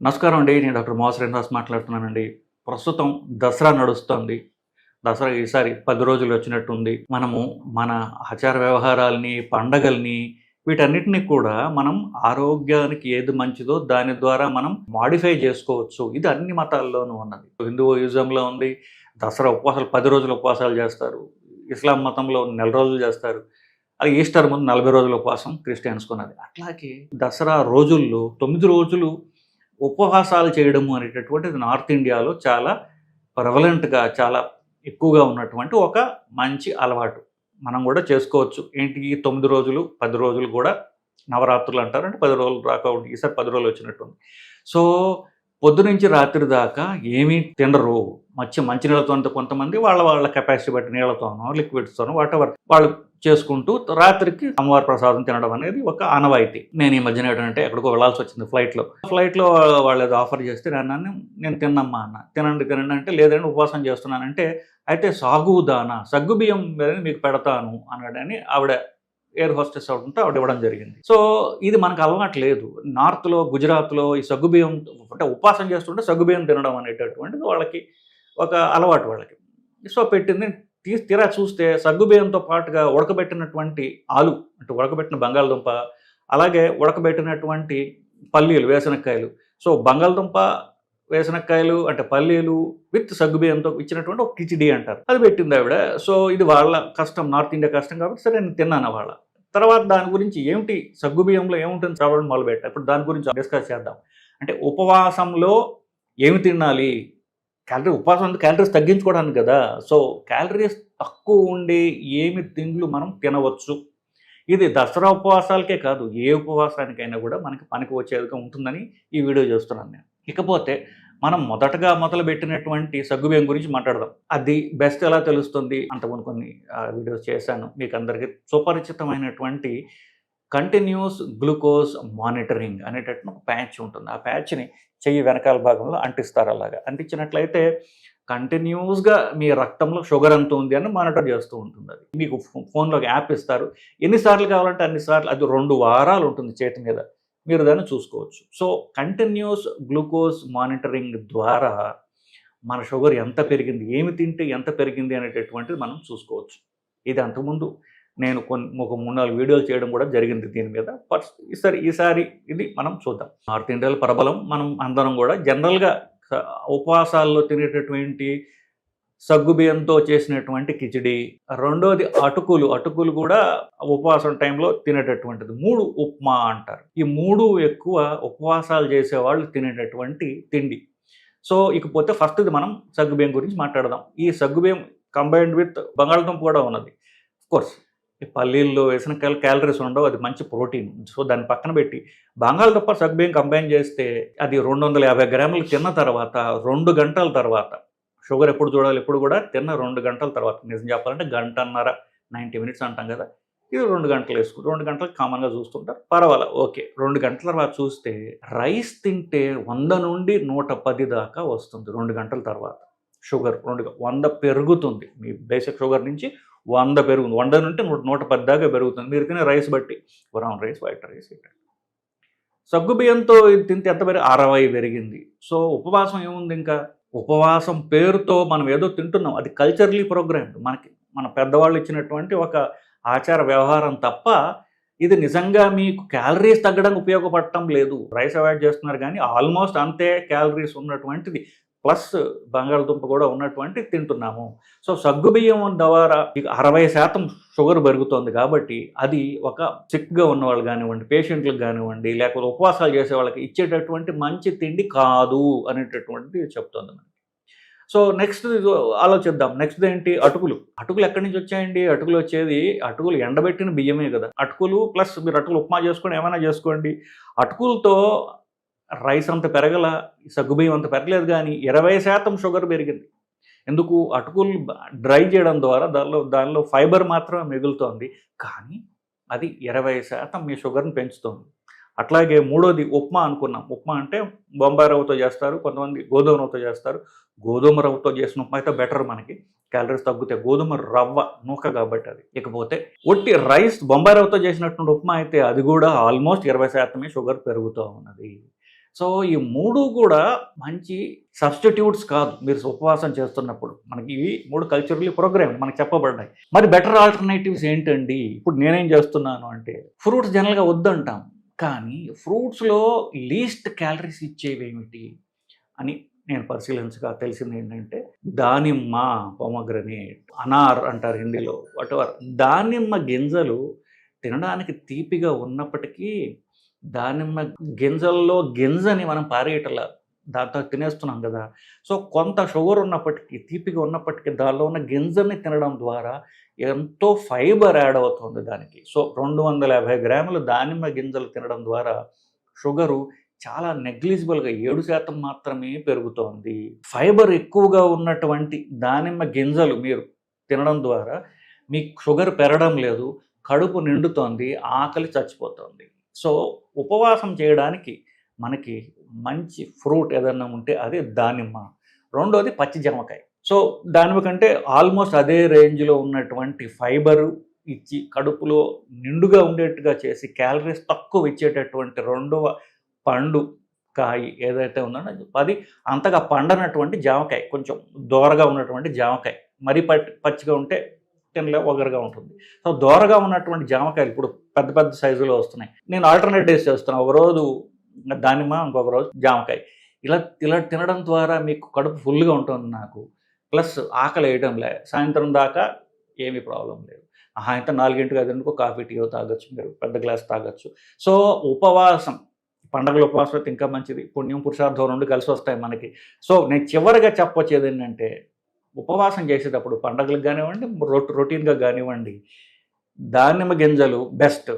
నమస్కారం అండి. నేను డాక్టర్ మోహన్ శ్రీనివాస్ మాట్లాడుతున్నానండి. ప్రస్తుతం దసరా నడుస్తోంది. దసరా ఈసారి 10 రోజులు వచ్చినట్టుంది. మనము మన ఆచార వ్యవహారాల్ని, పండగల్ని వీటన్నిటిని కూడా మనం ఆరోగ్యానికి ఏది మంచిదో దాని ద్వారా మనం మోడిఫై చేసుకోవచ్చు. ఇది అన్ని మతాల్లోనూ ఉన్నది. హిందూయిజంలో ఉంది. దసరా ఉపవాసాలు 10 రోజులు ఉపవాసాలు చేస్తారు. ఇస్లాం మతంలో నెల రోజులు చేస్తారు. అది ఈస్టర్ ముందు 40 రోజుల ఉపవాసం క్రిస్టియన్స్‌కి ఉన్నది. అట్లాగే దసరా రోజుల్లో 9 రోజులు ఉపవాసాలు చేయడము అనేటటువంటిది నార్త్ ఇండియాలో చాలా ప్రెవలెంట్‌గా, చాలా ఎక్కువగా ఉన్నటువంటి ఒక మంచి అలవాటు. మనం కూడా చేసుకోవచ్చు. ఏంటి ఈ 9 రోజులు, 10 రోజులు కూడా నవరాత్రులు అంటారు. అంటే 10 రోజులు దాకా ఈసారి 10 రోజులు వచ్చినట్టుంది. సో, పొద్దునుంచి రాత్రి దాకా ఏమీ తినరు. మంచినీళ్ళతో కొంతమంది వాళ్ళ కెపాసిటీ బట్టి నీళ్ళతోనో, లిక్విడ్స్‌తోనో వాటెవర్ వాళ్ళు చేసుకుంటూ రాత్రికి అమ్మవారి ప్రసాదం తినడం అనేది ఒక ఆనవాయితీ. నేను ఈ మధ్యన ఏంటంటే ఎక్కడికో వెళ్ళాల్సి వచ్చింది ఫ్లైట్‌లో వాళ్ళు ఏదో ఆఫర్ చేస్తే నేను తిన్నమ్మా అన్న. తినండి అంటే లేదండి ఉపవాసం చేస్తున్నానంటే, అయితే సాగుదానా సగ్గుబియ్యం మీకు పెడతాను అన్నాడని ఆవిడ ఎయిర్ హోస్టెస్ ఉంటే ఆవిడ ఇవ్వడం జరిగింది. సో ఇది మనకు అలవాటు లేదు. నార్త్‌లో, గుజరాత్‌లో ఈ సగ్గుబియ్యం అంటే ఉపవాసం చేస్తుంటే సగ్గుబియ్యం తినడం అనేటటువంటిది వాళ్ళకి ఒక అలవాటు వాళ్ళకి. సో పెట్టింది. తీరా చూస్తే సగ్గుబియ్యంతో పాటుగా ఉడకబెట్టినటువంటి ఆలు అంటే ఉడకబెట్టిన బంగాళదుంప, అలాగే ఉడకబెట్టినటువంటి పల్లీలు, వేరుశనక్కాయలు. సో బంగాళదుంప, వేరుశనక్కాయలు అంటే పల్లీలు విత్ సగ్గుబియ్యంతో ఇచ్చినటువంటి ఒక కిచిడి అంటారు. అది పెట్టింది ఆవిడ. సో ఇది వాళ్ళ కష్టం, నార్త్ ఇండియా కష్టం కాబట్టి సరే నేను తిన్నాను వాళ్ళ. తర్వాత దాని గురించి ఏమిటి సగ్గుబియ్యంలో ఏముంటుంది చదవడం మొదలుపెట్టా. ఇప్పుడు దాని గురించి డిస్కస్ చేద్దాం. అంటే ఉపవాసంలో ఏమి తినాలి? ఉపవాసం క్యాలరీస్ తగ్గించుకోవడానికి కదా. సో క్యాలరీస్ తక్కువ ఉండే ఏమి తిండ్లు మనం తినవచ్చు. ఇది దసరా ఉపవాసాలకే కాదు, ఏ ఉపవాసానికైనా కూడా మనకి పనికి వచ్చేదిగా ఉంటుందని ఈ వీడియో చేస్తున్నాను నేను. ఇకపోతే మనం మొదటగా మొదలుపెట్టినటువంటి సగ్గుబియ్యం గురించి మాట్లాడదాం. అది బెస్ట్ ఎలా తెలుస్తుంది? అంతకుముందు కొన్ని వీడియోస్ చేశాను. మీకు అందరికీ సుపరిచితమైనటువంటి కంటిన్యూస్ గ్లూకోజ్ మానిటరింగ్ అనేటట్టు ఒక ప్యాచ్ ఉంటుంది. ఆ ప్యాచ్ని చెయ్యి వెనకాల భాగంలో అంటిస్తారు. అలాగా అంటించినట్లయితే కంటిన్యూస్గా మీ రక్తంలో షుగర్ ఎంత ఉంది అని మానిటర్ చేస్తూ ఉంటుంది. అది మీకు ఫోన్లోకి యాప్ ఇస్తారు. ఎన్నిసార్లు కావాలంటే అన్నిసార్లు, అది 2 వారాలు ఉంటుంది చేతి మీద, మీరు దాన్ని చూసుకోవచ్చు. సో కంటిన్యూస్ గ్లూకోజ్ మానిటరింగ్ ద్వారా మన షుగర్ ఎంత పెరిగింది, ఏమి తింటే ఎంత పెరిగింది అనేటటువంటిది మనం చూసుకోవచ్చు. ఇది అంతకుముందు నేను ఒక 3-4 వీడియోలు చేయడం కూడా జరిగింది దీని మీద. ఈసారి ఇది మనం చూద్దాం. నార్త్ ఇండియాలో ప్రబలం. మనం అందరం కూడా జనరల్గా ఉపవాసాల్లో తినేటటువంటి సగ్గుబియ్యంతో చేసినటువంటి కిచిడి, రెండోది అటుకులు కూడా ఉపవాసం టైంలో తినేటటువంటిది. 3 ఉప్మా అంటారు. ఈ 3 ఎక్కువ ఉపవాసాలు చేసేవాళ్ళు తినేటటువంటి తిండి. సో ఇకపోతే ఫస్ట్ది మనం సగ్గుబియ్యం గురించి మాట్లాడదాం. ఈ సగ్గుబియ్యం కంబైన్డ్ విత్ బంగాళదుంప కూడా ఉన్నది. కోర్స్ ఈ పల్లీల్లో వేసిన క్యాలరీస్ ఉండవు, అది మంచి ప్రోటీన్. సో దాన్ని పక్కన పెట్టి బంగాళదుంప సగ్గుబియ్యం కంబైన్ చేస్తే అది 250 గ్రాములు తిన్న తర్వాత 2 గంటల తర్వాత షుగర్ ఎప్పుడు చూడాలి? ఎప్పుడు కూడా తిన్న 2 గంటల తర్వాత. నిజం చెప్పాలంటే గంటన్నర, 90 మినిట్స్ అంటాం కదా, ఇది 2 గంటలు వేసుకుని 2 గంటలకు కామన్గా చూస్తుంటారు, పర్వాలా ఓకే. 2 గంటల తర్వాత చూస్తే రైస్ తింటే 100 నుండి 110 దాకా వస్తుంది 2 గంటల తర్వాత. షుగర్ 100 పెరుగుతుంది. మీ బేసిక్ షుగర్ నుంచి 100 పెరుగుతుంది. 100 నుండి 110 దాకా పెరుగుతుంది మీరు తినే రైస్ బట్టి. Brown rice, white rice. సగ్గుబియ్యంతో ఇది తింటే ఎంత 60 పెరిగింది. సో ఉపవాసం ఏముంది? ఇంకా ఉపవాసం పేరుతో మనం ఏదో తింటున్నాం. అది కల్చరలీ ప్రోగ్రామ్డ్. మన పెద్దవాళ్ళు ఇచ్చినటువంటి ఒక ఆచార వ్యవహారం తప్ప ఇది నిజంగా మీకు క్యాలరీస్ తగ్గడానికి ఉపయోగపడటం లేదు. రైస్ అవాయిడ్ చేస్తున్నారు కానీ ఆల్మోస్ట్ అంతే క్యాలరీస్ ఉన్నటువంటిది ప్లస్ బంగాళదుంప కూడా ఉన్నటువంటి తింటున్నాము. సో సగ్గుబియ్యం ద్వారా 60% షుగర్ పెరుగుతోంది కాబట్టి అది ఒక సిక్గా ఉన్న వాళ్ళు కానివ్వండి, పేషెంట్లకు కానివ్వండి, లేకపోతే ఉపవాసాలు చేసే వాళ్ళకి ఇచ్చేటటువంటి మంచి తిండి కాదు అనేటటువంటిది చెప్తోంది మనకి. సో నెక్స్ట్ ఆలోచిద్దాం. నెక్స్ట్ ఏంటి? అటుకులు ఎక్కడి నుంచి వచ్చాయండి? అటుకులు ఎండబెట్టిన బియ్యమే కదా. అటుకులు ప్లస్ మీరు అటుకులు ఉప్మా చేసుకోండి, ఏమైనా చేసుకోండి. అటుకులతో రైస్ అంత పెరగల, సగ్గుబియ్యం అంత పెరగలేదు, కానీ 20% షుగర్ పెరిగింది. ఎందుకు? అటుకులు డ్రై చేయడం ద్వారా దానిలో ఫైబర్ మాత్రమే మిగులుతోంది, కానీ అది 20% మీ షుగర్ని పెంచుతోంది. అట్లాగే మూడోది ఉప్మా అనుకున్నాం. ఉప్మా అంటే బొంబాయి రవ్వతో చేస్తారు, కొంతమంది గోధుమ రవ్వతో చేస్తారు. గోధుమ రవ్వతో చేసిన ఉప్మా అయితే బెటర్, మనకి క్యాలరీస్ తగ్గుతాయి. గోధుమ రవ్వ నూక కాబట్టి అది. ఇకపోతే ఒట్టి రైస్ బొంబాయి రవ్వతో చేసినటువంటి ఉప్మా అయితే అది కూడా ఆల్మోస్ట్ 20% షుగర్ పెరుగుతూ ఉన్నది. సో ఈ 3 కూడా మంచి సబ్స్టిట్యూట్స్ కాదు మీరు ఉపవాసం చేస్తున్నప్పుడు. మనకి ఇవి 3 కల్చరల్లీ ప్రోగ్రామ్ మనకు చెప్పబడ్డాయి. మరి బెటర్ ఆల్టర్‌నేటివ్స్ ఏంటండి? ఇప్పుడు నేనేం చేస్తున్నాను అంటే ఫ్రూట్స్ జనరల్‌గా వద్దంటాం. కానీ ఫ్రూట్స్‌లో లీస్ట్ క్యాలరీస్ ఇచ్చేవేమిటి అని నేను పరిశీలించగా తెలిసింది ఏంటంటే దానిమ్మ, పొమోగ్రనేట్, అనార్ అంటారు హిందీలో వాటెవర్. దానిమ్మ గింజలు తినడానికి తీపిగా ఉన్నప్పటికీ దానిమ్మ గింజల్లో గింజని మనం పారేయటంలా దాంతో తినేస్తున్నాం కదా. సో కొంత షుగర్ ఉన్నప్పటికీ తీపిగా ఉన్నప్పటికీ దానిలో ఉన్న గింజని తినడం ద్వారా ఎంతో ఫైబర్ యాడ్ అవుతుంది దానికి. సో 250 గ్రాముల దానిమ్మ గింజలు తినడం ద్వారా షుగరు చాలా నెగ్లిజిబుల్గా 7% మాత్రమే పెరుగుతోంది. ఫైబర్ ఎక్కువగా ఉన్నటువంటి దానిమ్మ గింజలు మీరు తినడం ద్వారా మీకు షుగర్ పెరగడం లేదు, కడుపు నిండుతోంది, ఆకలి చచ్చిపోతుంది. సో ఉపవాసం చేయడానికి మనకి మంచి ఫ్రూట్ ఏదన్నా ఉంటే అదే దానిమ్మ. రెండోది పచ్చి జామకాయ. సో దానిమ్మ కంటే ఆల్మోస్ట్ అదే రేంజ్లో ఉన్నటువంటి ఫైబరు ఇచ్చి కడుపులో నిండుగా ఉండేట్టుగా చేసి క్యాలరీస్ తక్కువ ఇచ్చేటటువంటి రెండవ పండు కాయ ఏదైతే ఉందో అది అంతగా పండనటువంటి జామకాయ, కొంచెం దోరగా ఉన్నటువంటి జామకాయ. మరీ పచ్చిగా ఉంటే తినలే ఒగరుగా ఉంటుంది. సో దోరగా ఉన్నటువంటి జామకాయలు ఇప్పుడు పెద్ద పెద్ద సైజులో వస్తున్నాయి. నేను ఆల్టర్నేట్ డేస్ చేస్తున్నాను. ఒకరోజు దానిమ్మ, ఇంకొక రోజు జామకాయ. ఇలా తినడం ద్వారా మీకు కడుపు ఫుల్గా ఉంటుంది నాకు, ప్లస్ ఆకలి వేయడంలే. సాయంత్రం దాకా ఏమీ ప్రాబ్లం లేదు. అయితే 4 గంటలకు కాఫీ టీయో తాగొచ్చు, మీరు పెద్ద గ్లాస్ తాగొచ్చు. సో ఉపవాసం, పండగల ఉపవాసం అయితే ఇంకా మంచిది. పుణ్యం పురుషార్థం 2 కలిసి వస్తాయి మనకి. సో నేను చివరిగా చెప్పొచ్చేది ఏంటంటే ఉపవాసం చేసేటప్పుడు పండగలకు కానివ్వండి, రొటీన్గా కానివ్వండి, దానిమ్మ గింజలు బెస్ట్,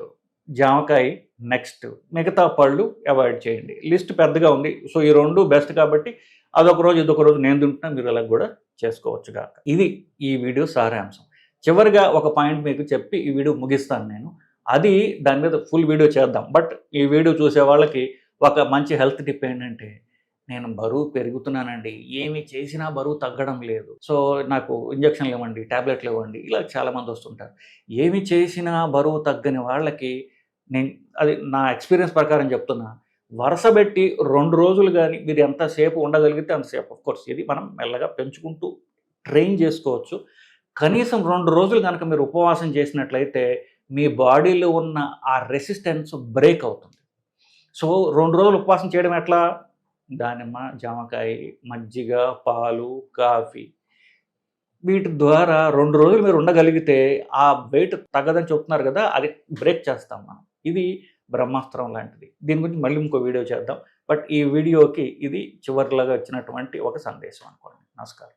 జామకాయ నెక్స్ట్, మిగతా పళ్ళు అవాయిడ్ చేయండి. లిస్ట్ పెద్దగా ఉంది. సో ఈ 2 బెస్ట్ కాబట్టి అదొక రోజు ఇదొక రోజు నేను తింటున్నా, మీరు అలా కూడా చేసుకోవచ్చు కాక. ఇది ఈ వీడియో సారాంశం. చివరిగా ఒక పాయింట్ మీకు చెప్పి ఈ వీడియో ముగిస్తాను నేను. అది దాని మీద ఫుల్ వీడియో చేద్దాం. బట్ ఈ వీడియో చూసే వాళ్ళకి ఒక మంచి హెల్త్ టిప్ ఏంటంటే నేను బరువు పెరుగుతున్నానండి, ఏమి చేసినా బరువు తగ్గడం లేదు, సో నాకు ఇంజక్షన్లు ఇవ్వండి, ట్యాబ్లెట్లు ఇవ్వండి, ఇలా చాలామంది వస్తుంటారు. ఏమి చేసినా బరువు తగ్గని వాళ్ళకి నేను అది నా ఎక్స్పీరియన్స్ ప్రకారం చెప్తున్నా, వరుసబెట్టి 2 రోజులు కానీ మీరు ఎంతసేపు ఉండగలిగితే అంతసేపు. ఆఫ్కోర్స్ ఇది మనం మెల్లగా పెంచుకుంటూ ట్రైన్ చేసుకోవచ్చు. కనీసం 2 రోజులు కనుక మీరు ఉపవాసం చేసినట్లయితే మీ బాడీలో ఉన్న ఆ రెసిస్టెన్స్ బ్రేక్ అవుతుంది. సో 2 రోజులు ఉపవాసం చేయడం ఎట్లా? దానిమ్మ, జామకాయ, మజ్జిగ, పాలు, కాఫీ, వీటి ద్వారా 2 రోజులు మీరు ఉండగలిగితే ఆ వెయిట్ తగ్గదని చెప్తున్నారు కదా, అది బ్రేక్ చేస్తాం మనం. ఇది బ్రహ్మాస్త్రం లాంటిది. దీని గురించి మళ్ళీ ఇంకో వీడియో చేద్దాం. బట్ ఈ వీడియోకి ఇది చివరిలాగా వచ్చినటువంటి ఒక సందేశం అనుకోండి. నమస్కారం.